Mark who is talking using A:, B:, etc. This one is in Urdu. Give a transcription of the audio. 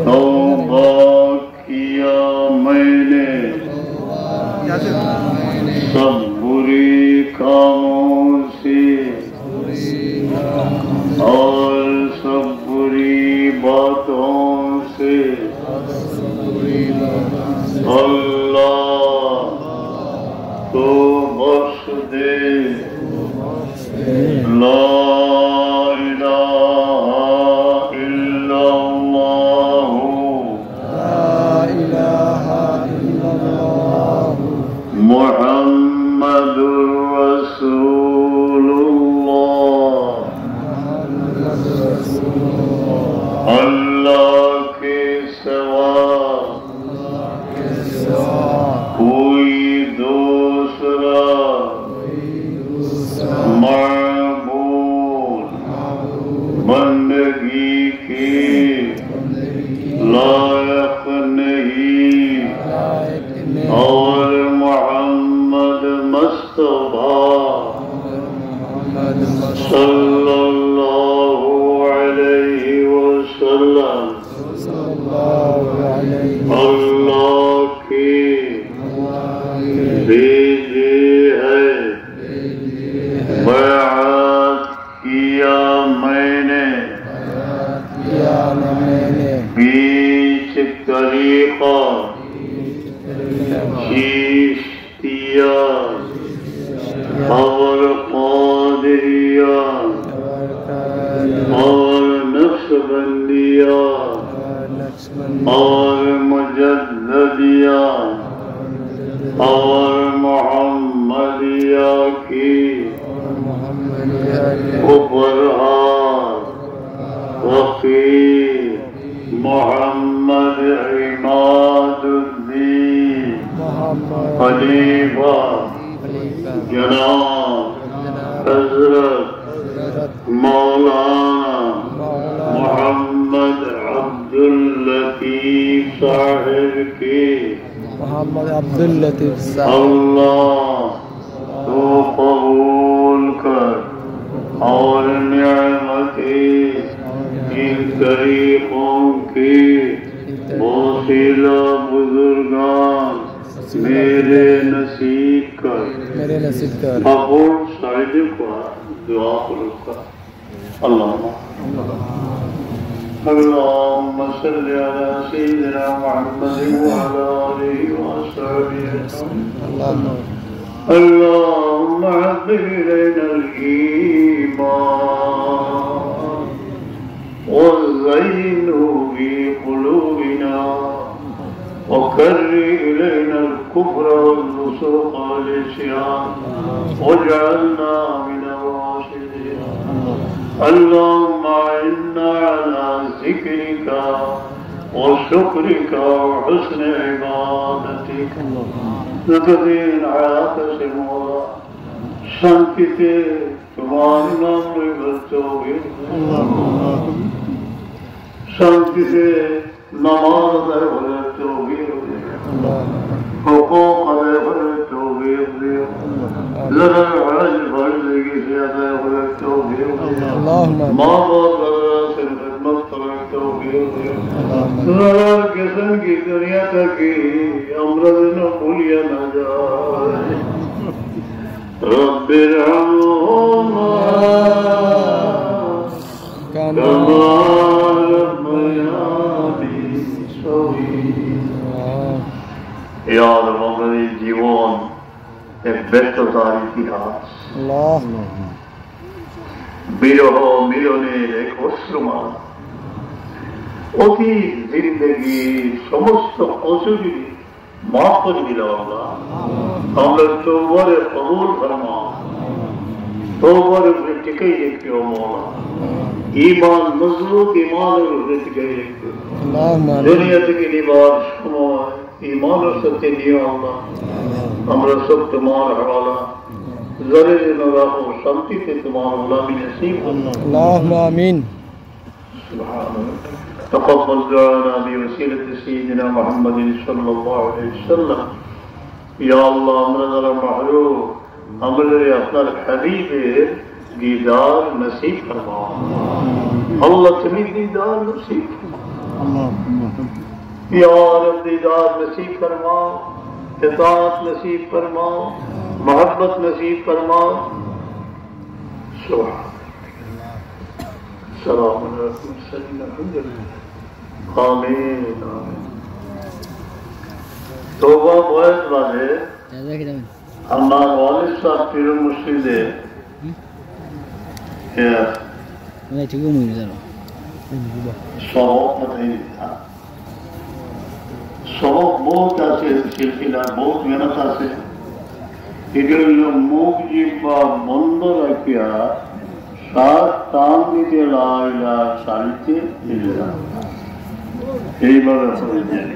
A: توبہ کیا میں نے سب بری کاموں سے اور سب بری باتوں سے اللہ تو بخش دے لا الہ الا اللہ محمد رسول اللہ اللہ کے سوا کوئی دوسرا معبود بندگی کی لائق نہیں اور محمد مصطفیٰ صلی اللہ علیہ وسلم اللہ کے بھیجے ہیں بیعت کیا میں نے بیچ طریقہ چیشتیہ اور قادریہ اور نقشبندیہ اور مجددیہ اور محمدیہ کی ابرہار وقیر محمد عماد الدین خلیفہ جناب حضرت مولانا محمد عبداللطیف صاحب کی
B: محمد عبداللطیف صاحب
A: اللہ تو قبول کر اور نعمتی ان طریقوں کی وسیلہ بزرگان میرے نصیب کر قبول سعید کو دعا کرتا اللهم صل على سيدنا محمد وعلى آله وصحبه اللهم حبب إلينا الإيمان وزينه في قلوبنا وكره إلينا الكفر والفسوق والعصيان واجعلنا من الراشدين اللهم أعنا على ذكرك وشكرك وحسن عبادتك نتدين حياة سمورا شانكتي تمام نام ربطوه شانكتي نماز ربطوه حقوق ربطوه لنا الحج فرزقی زیادہ غلق توفیق ماں باپ اللہ سے خدمت فرق توفیق لنا قسم کی دنیا تک امرض نہ بھولیا نہ جائے رب ارحمہما کما ربیانی صغیرا یا رب جیوان ایک بہتر اتحاد বিরহ মিলনের এক অশ্রুমান অতি জিন্দগির সমস্ত অসুবিধে মাফ করে দিল আল্লাহ আমরা তওবারে কবুল ফরমা তওবার উপরে টিকে রেখো মওলা ঈমান মজবুত ঈমানের উপরে টিকে রেখো দুনিয়া থেকে নিবার সময় ঈমানের সাথে নিও আল্লাহ আমরা সব তোমার হাওয়ালা ذرے نراہ و شانتی سے تمہارا غلامی نصیب
B: اللہم آمین
A: تقبل دعانا بوسیلة سیدنا محمد صلی اللہ علیہ وسلم یا اللہ امرنا محروم امر اپنا حبیب دیدار نصیب فرما اللہ تمہیں دیدار نصیب یا رب دیدار نصیب فرما، اطاعت نصیب فرما، محبت نصیب فرما. السلام علیکم الحمد للہ. آمین آمین. توبہ بہت والے ہمارے والد صاحب پیر المرشد سبق بہت আছে সিলসিলা বহুত মেহনত আছে এগুলো মুখ জিহ্বা বন্ধ রাখিয়া শ্বাস টান দিতে লা ইলাহা শান্তি ইল্লাল্লাহ এইভাবে পড়ে যায়.